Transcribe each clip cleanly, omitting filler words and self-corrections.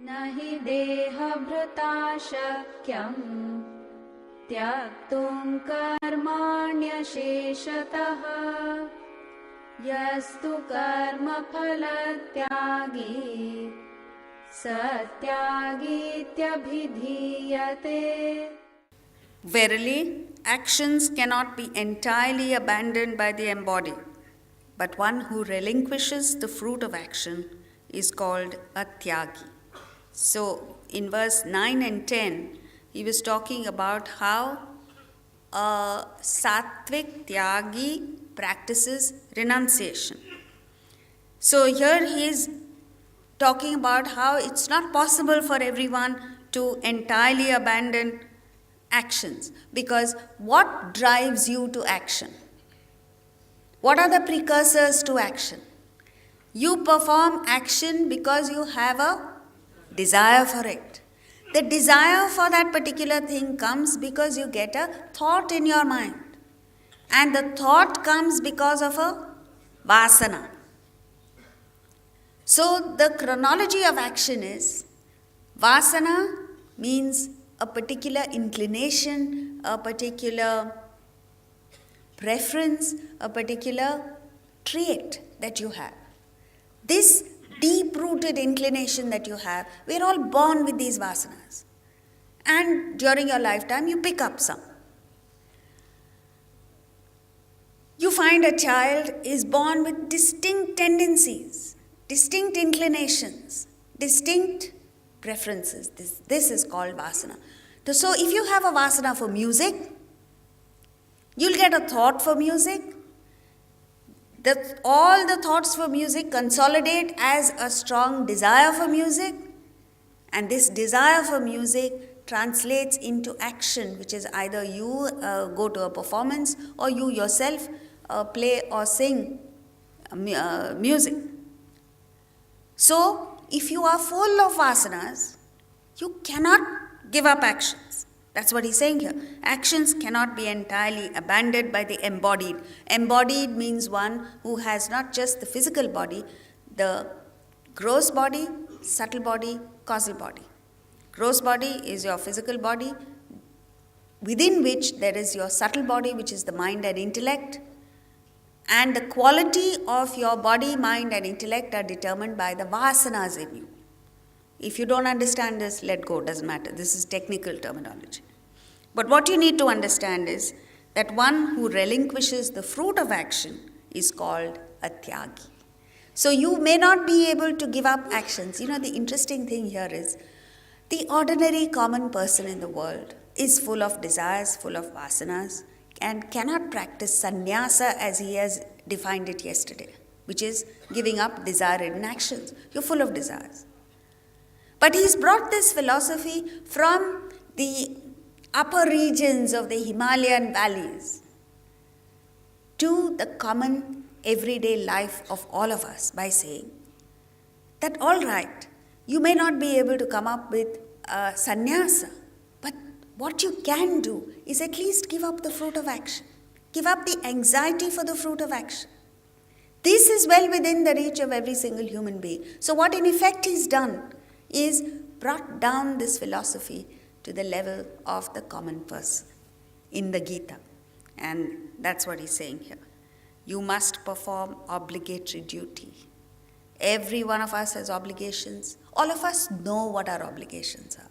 न हि देहभृता शक्यं त्यक्तुं कर्माण्यशेषतः यस्तु कर्मफलत्यागी स त्यागीत्यभिधीयते. Verily, actions cannot be entirely abandoned by the embodied, but one who relinquishes the fruit of action is called a tyagi. So, in verse 9 and 10, he was talking about how a sattvic tyagi practices renunciation. So, here he is talking about how it's not possible for everyone to entirely abandon actions, because what drives you to action? What are the precursors to action? You perform action because you have a desire for it. The desire for that particular thing comes because you get a thought in your mind, and the thought comes because of a vasana. So the chronology of action is vasana means a particular inclination, a particular preference, a particular trait that you have. This deep-rooted inclination that you have, we're all born with these vasanas. And during your lifetime, you pick up some. You find a child is born with distinct tendencies, distinct inclinations, distinct preferences. This is called vasana. So if you have a vasana for music, you'll get a thought for music. All the thoughts for music consolidate as a strong desire for music, and this desire for music translates into action, which is either you go to a performance or you yourself play or sing music. So, if you are full of vasanas, you cannot give up actions. That's what he's saying here. Actions cannot be entirely abandoned by the embodied. Embodied means one who has not just the physical body, the gross body, subtle body, causal body. Gross body is your physical body, within which there is your subtle body, which is the mind and intellect. And the quality of your body, mind, and intellect are determined by the vasanas in you. If you don't understand this, let go, doesn't matter. This is technical terminology. But what you need to understand is that one who relinquishes the fruit of action is called a tyagi. So you may not be able to give up actions. You know, the interesting thing here is the ordinary common person in the world is full of desires, full of vasanas, and cannot practice sannyasa as he has defined it yesterday, which is giving up desire-ridden actions. You're full of desires. But he's brought this philosophy from the upper regions of the Himalayan valleys to the common everyday life of all of us by saying that, all right, you may not be able to come up with sannyasa, but what you can do is at least give up the fruit of action. Give up the anxiety for the fruit of action. This is well within the reach of every single human being. So what in effect he's done is brought down this philosophy to the level of the common person in the Gita. And that's what he's saying here. You must perform obligatory duty. Every one of us has obligations. All of us know what our obligations are.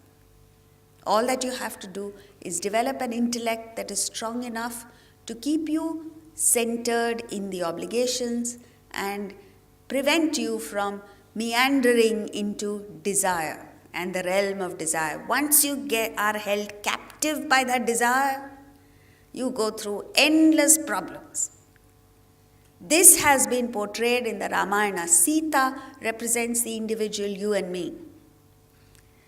All that you have to do is develop an intellect that is strong enough to keep you centered in the obligations and prevent you from meandering into desire and the realm of desire. Once you are held captive by that desire, you go through endless problems. This has been portrayed in the Ramayana. Sita represents the individual, you and me.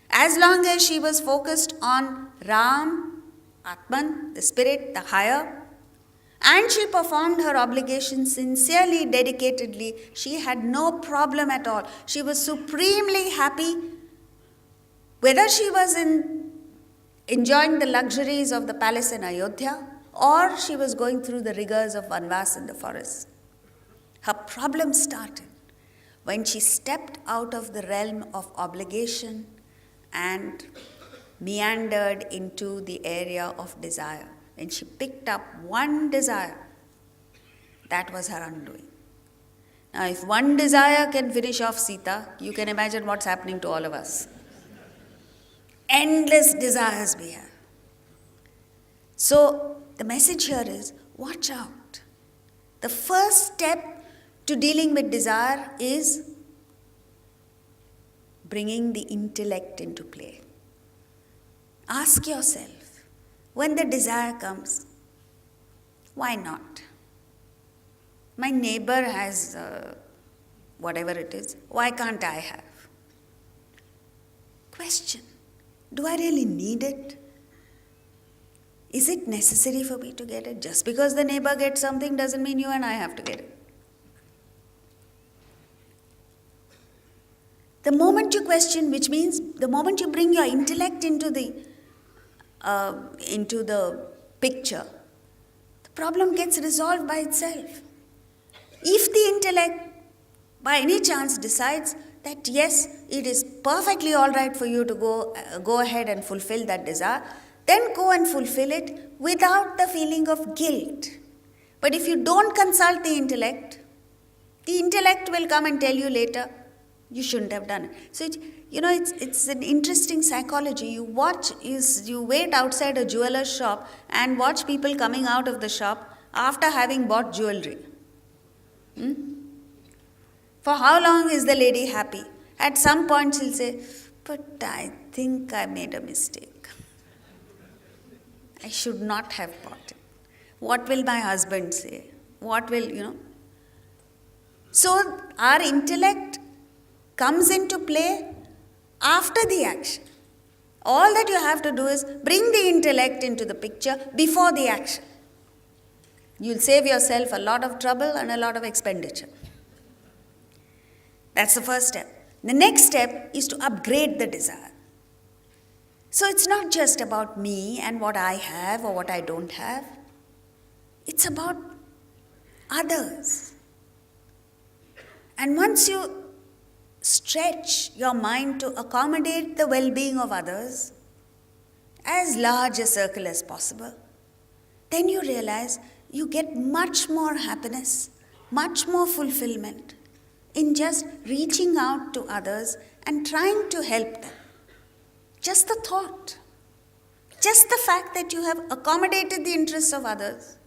As long as she was focused on Ram, Atman, the spirit, the higher, and she performed her obligation sincerely, dedicatedly, she had no problem at all. She was supremely happy, whether she was enjoying the luxuries of the palace in Ayodhya or she was going through the rigors of Vanvas in the forest. Her problem started when she stepped out of the realm of obligation and meandered into the area of desire. When she picked up one desire, that was her undoing. Now, if one desire can finish off Sita, you can imagine what's happening to all of us. Endless desires we have. So, the message here is, watch out. The first step to dealing with desire is bringing the intellect into play. Ask yourself, when the desire comes, why not? My neighbor has whatever it is, why can't I have? Question, do I really need it? Is it necessary for me to get it? Just because the neighbor gets something doesn't mean you and I have to get it. The moment you question, which means the moment you bring your intellect into the picture, the problem gets resolved by itself. If the intellect by any chance decides that yes, it is perfectly all right for you to go ahead and fulfill that desire, then go and fulfill it without the feeling of guilt. But if you don't consult the intellect will come and tell you later, you shouldn't have done it. So, it's an interesting psychology. You wait outside a jeweler's shop and watch people coming out of the shop after having bought jewelry. For how long is the lady happy? At some point she'll say, but I think I made a mistake. I should not have bought it. What will my husband say? What will, So our intellect comes into play after the action. All that you have to do is bring the intellect into the picture before the action. You'll save yourself a lot of trouble and a lot of expenditure. That's the first step. The next step is to upgrade the desire. So it's not just about me and what I have or what I don't have. It's about others. And once you stretch your mind to accommodate the well-being of others, as large a circle as possible, then you realize you get much more happiness, much more fulfillment in just reaching out to others and trying to help them. Just the thought, just the fact that you have accommodated the interests of others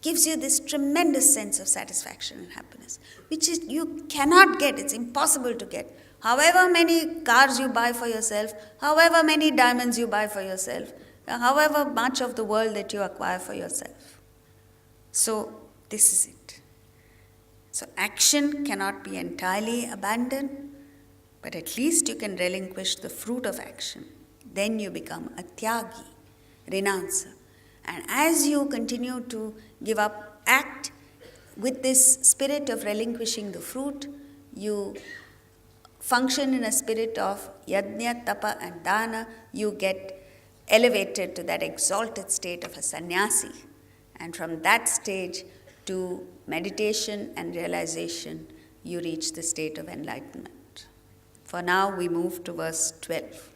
gives you this tremendous sense of satisfaction and happiness, which is you cannot get, it's impossible to get. However many cars you buy for yourself, however many diamonds you buy for yourself, however much of the world that you acquire for yourself. So this is it. So action cannot be entirely abandoned, but at least you can relinquish the fruit of action. Then you become a tyagi, renouncer. And as you continue to give up, act with this spirit of relinquishing the fruit, you function in a spirit of yajna, tapa and dana. You get elevated to that exalted state of a sannyasi. And from that stage to meditation and realization, you reach the state of enlightenment. For now, we move to verse 12.